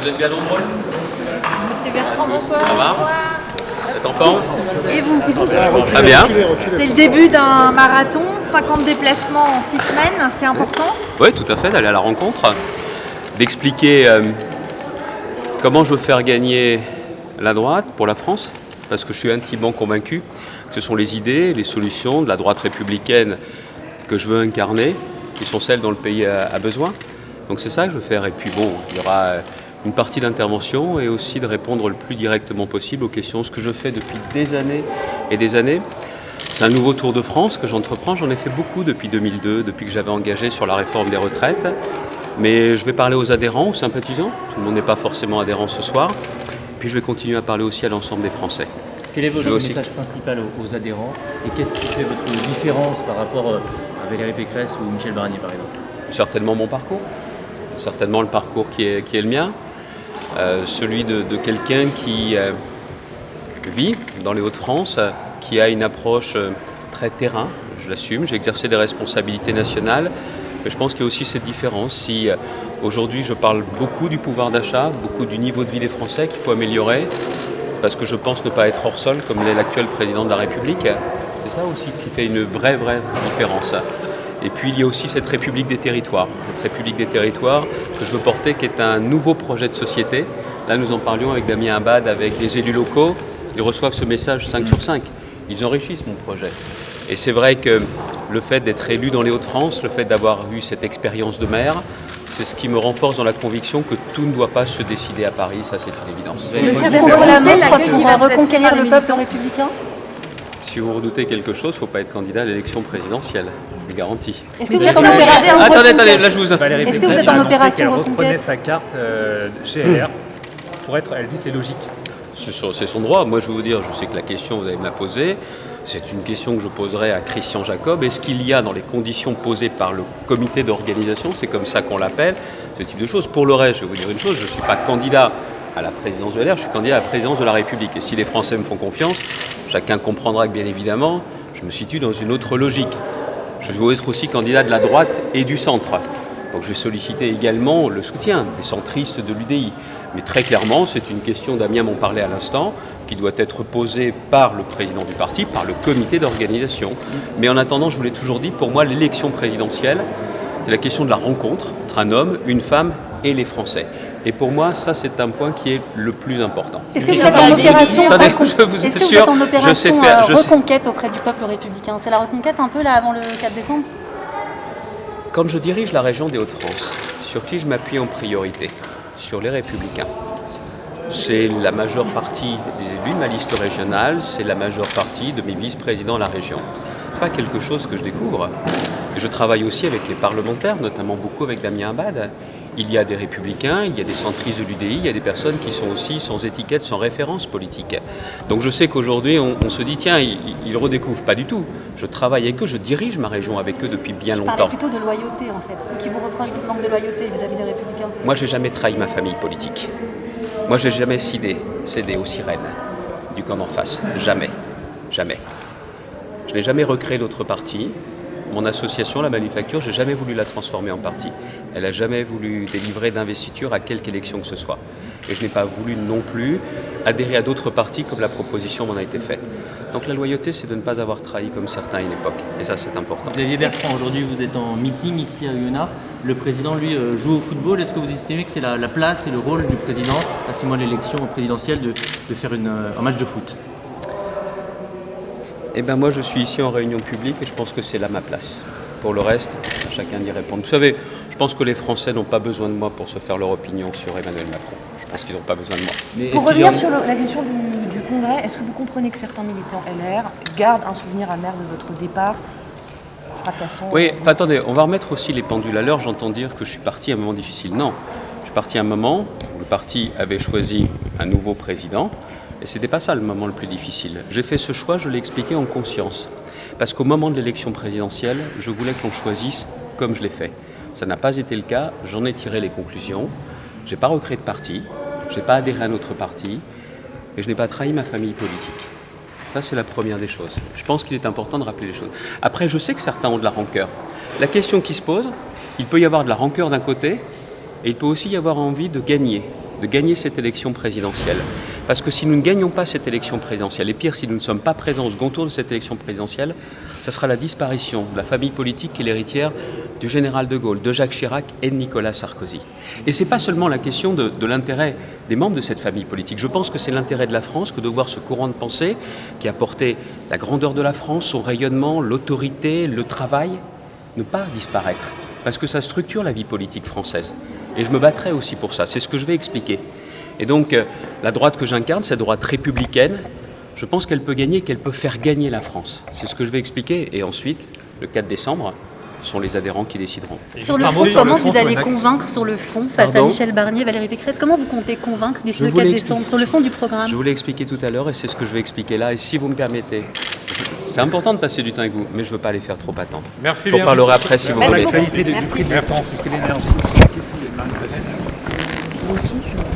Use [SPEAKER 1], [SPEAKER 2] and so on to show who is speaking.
[SPEAKER 1] Vous êtes bien nombreux?
[SPEAKER 2] Monsieur Bertrand, bonsoir.
[SPEAKER 1] Ça va? Vous êtes en forme?
[SPEAKER 2] Et vous?
[SPEAKER 1] Très bien.
[SPEAKER 2] C'est le début d'un marathon, 50 déplacements en 6 semaines, c'est important?
[SPEAKER 1] Oui, tout à fait, d'aller à la rencontre, d'expliquer comment je veux faire gagner la droite pour la France, parce que je suis intimement convaincu que ce sont les idées, les solutions de la droite républicaine que je veux incarner, qui sont celles dont le pays a besoin. Donc c'est ça que je veux faire. Et puis bon, il y aura une partie d'intervention et aussi de répondre le plus directement possible aux questions. Ce que je fais depuis des années et des années, c'est un nouveau Tour de France que j'entreprends. J'en ai fait beaucoup depuis 2002, depuis que j'avais engagé sur la réforme des retraites. Mais je vais parler aux adhérents, aux sympathisants. Tout le monde n'est pas forcément adhérent ce soir. Puis je vais continuer à parler aussi à l'ensemble des Français.
[SPEAKER 3] Quel est votre message principal aux adhérents et qu'est-ce qui fait votre différence par rapport à Valérie Pécresse ou Michel Barnier par exemple?
[SPEAKER 1] Certainement mon parcours, certainement le parcours qui est le mien, celui de quelqu'un qui vit dans les Hauts-de-France, qui a une approche très terrain, je l'assume, j'ai exercé des responsabilités nationales, mais je pense qu'il y a aussi cette différence. Si aujourd'hui je parle beaucoup du pouvoir d'achat, beaucoup du niveau de vie des Français qu'il faut améliorer, c'est parce que je pense ne pas être hors sol comme l'est l'actuel président de la République. C'est ça aussi qui fait une vraie différence. Et puis il y a aussi cette République des territoires que je veux porter, qui est un nouveau projet de société. Là nous en parlions avec Damien Abad, avec les élus locaux, ils reçoivent ce message 5 sur 5, ils enrichissent mon projet. Et c'est vrai que le fait d'être élu dans les Hauts-de-France, le fait d'avoir eu cette expérience de maire, c'est ce qui me renforce dans la conviction que tout ne doit pas se décider à Paris, ça c'est une évidence.
[SPEAKER 4] Vous avez contre la montre pour reconquérir le peuple républicain?
[SPEAKER 1] Si vous redoutez quelque chose, il ne faut pas être candidat à l'élection présidiale, je garantis.
[SPEAKER 4] Est-ce que vous êtes en opération reconquête?
[SPEAKER 1] Attendez, là je vous...
[SPEAKER 4] Est-ce que vous êtes en opération reconquête?
[SPEAKER 3] Elle reprenait sa carte chez LR pour être, elle dit c'est logique.
[SPEAKER 1] C'est son droit. Moi je vais vous dire, je sais que la question vous allez me la poser, c'est une question que je poserai à Christian Jacob. Est-ce qu'il y a dans les conditions posées par le comité d'organisation, c'est comme ça qu'on l'appelle, ce type de choses? Pour le reste, je vais vous dire une chose, je ne suis pas candidat à la présidence de LR, je suis candidat à la présidence de la République. Et si les Français me font confiance, chacun comprendra que bien évidemment, je me situe dans une autre logique. Je veux être aussi candidat de la droite et du centre. Donc je vais solliciter également le soutien des centristes de l'UDI. Mais très clairement, c'est une question, Damien m'en parlait à l'instant, qui doit être posée par le président du parti, par le comité d'organisation. Mais en attendant, je vous l'ai toujours dit, pour moi, l'élection présidentielle, c'est la question de la rencontre entre un homme, une femme et les Français. Et pour moi, ça, c'est un point qui est le plus important.
[SPEAKER 4] Est-ce que vous êtes en opération, reconquête auprès du peuple républicain? C'est la reconquête un peu là avant le 4 décembre?
[SPEAKER 1] Quand je dirige la région des Hauts-de-France, sur qui je m'appuie en priorité? Sur les Républicains. C'est la majeure partie des élus de ma liste régionale, c'est la majeure partie de mes vice-présidents à la région. Ce n'est pas quelque chose que je découvre. Je travaille aussi avec les parlementaires, notamment beaucoup avec Damien Abad. Il y a des républicains, il y a des centristes de l'UDI, il y a des personnes qui sont aussi sans étiquette, sans référence politique. Donc je sais qu'aujourd'hui, on se dit, tiens, ils redécouvrent. Pas du tout. Je travaille avec eux, je dirige ma région avec eux depuis bien longtemps.
[SPEAKER 4] Je parlais plutôt de loyauté, en fait. Ceux qui vous reprochent du manque de loyauté vis-à-vis des républicains.
[SPEAKER 1] Moi, j'ai jamais trahi ma famille politique. Moi, j'ai jamais cédé aux sirènes du camp d'en face. Jamais. Jamais. Je n'ai jamais recréé d'autre parti. Mon association, la Manufacture, j'ai jamais voulu la transformer en parti. Elle n'a jamais voulu délivrer d'investiture à quelque élection que ce soit. Et je n'ai pas voulu non plus adhérer à d'autres partis comme la proposition m'en a été faite. Donc la loyauté, c'est de ne pas avoir trahi comme certains à une époque. Et ça, c'est important.
[SPEAKER 3] Xavier Bertrand, aujourd'hui vous êtes en meeting ici à Oyonnax. Le président, lui, joue au football. Est-ce que vous estimez que c'est la place et le rôle du président, à 6 mois de l'élection présidentielle, de faire un match de foot?
[SPEAKER 1] Eh bien moi je suis ici en réunion publique et je pense que c'est là ma place. Pour le reste, chacun d'y répondre. Vous savez, je pense que les Français n'ont pas besoin de moi pour se faire leur opinion sur Emmanuel Macron. Je pense qu'ils n'ont pas besoin de moi.
[SPEAKER 5] Pour revenir sur la question du Congrès, est-ce que vous comprenez que certains militants LR gardent un souvenir amer de votre départ fracassant?
[SPEAKER 1] Oui, attendez, on va remettre aussi les pendules à l'heure. J'entends dire que je suis parti à un moment difficile. Non, je suis parti à un moment où le parti avait choisi un nouveau président. Et ce n'était pas ça le moment le plus difficile. J'ai fait ce choix, je l'ai expliqué en conscience. Parce qu'au moment de l'élection présidentielle, je voulais que l'on choisisse comme je l'ai fait. Ça n'a pas été le cas, j'en ai tiré les conclusions. Je n'ai pas recréé de parti, je n'ai pas adhéré à un autre parti, et je n'ai pas trahi ma famille politique. Ça, c'est la première des choses. Je pense qu'il est important de rappeler les choses. Après, je sais que certains ont de la rancœur. La question qui se pose, il peut y avoir de la rancœur d'un côté, et il peut aussi y avoir envie de gagner. de gagner cette élection présidentielle. Parce que si nous ne gagnons pas cette élection présidentielle, et pire, si nous ne sommes pas présents au second tour de cette élection présidentielle, ça sera la disparition de la famille politique qui est l'héritière du général de Gaulle, de Jacques Chirac et de Nicolas Sarkozy. Et ce n'est pas seulement la question de l'intérêt des membres de cette famille politique. Je pense que c'est l'intérêt de la France que de voir ce courant de pensée qui a porté la grandeur de la France, son rayonnement, l'autorité, le travail, ne pas disparaître. Parce que ça structure la vie politique française. Et je me battrai aussi pour ça, c'est ce que je vais expliquer. Et donc, la droite que j'incarne, cette droite républicaine, je pense qu'elle peut gagner, qu'elle peut faire gagner la France. C'est ce que je vais expliquer. Et ensuite, le 4 décembre, ce sont les adhérents qui décideront.
[SPEAKER 4] Sur le fond, comment vous allez convaincre sur le fond face à Michel Barnier, Valérie Pécresse? Comment vous comptez convaincre d'ici le 4 décembre sur le fond du programme?
[SPEAKER 1] Je vous l'ai expliqué tout à l'heure et c'est ce que je vais expliquer là. Et si vous me permettez, c'est important de passer du temps avec vous, mais je ne veux pas les faire trop attendre.
[SPEAKER 6] Merci
[SPEAKER 1] J'en
[SPEAKER 6] bien.
[SPEAKER 1] parlerai après si vous voulez.
[SPEAKER 6] L'actualité de
[SPEAKER 4] Merci.
[SPEAKER 6] la France, l'énergie.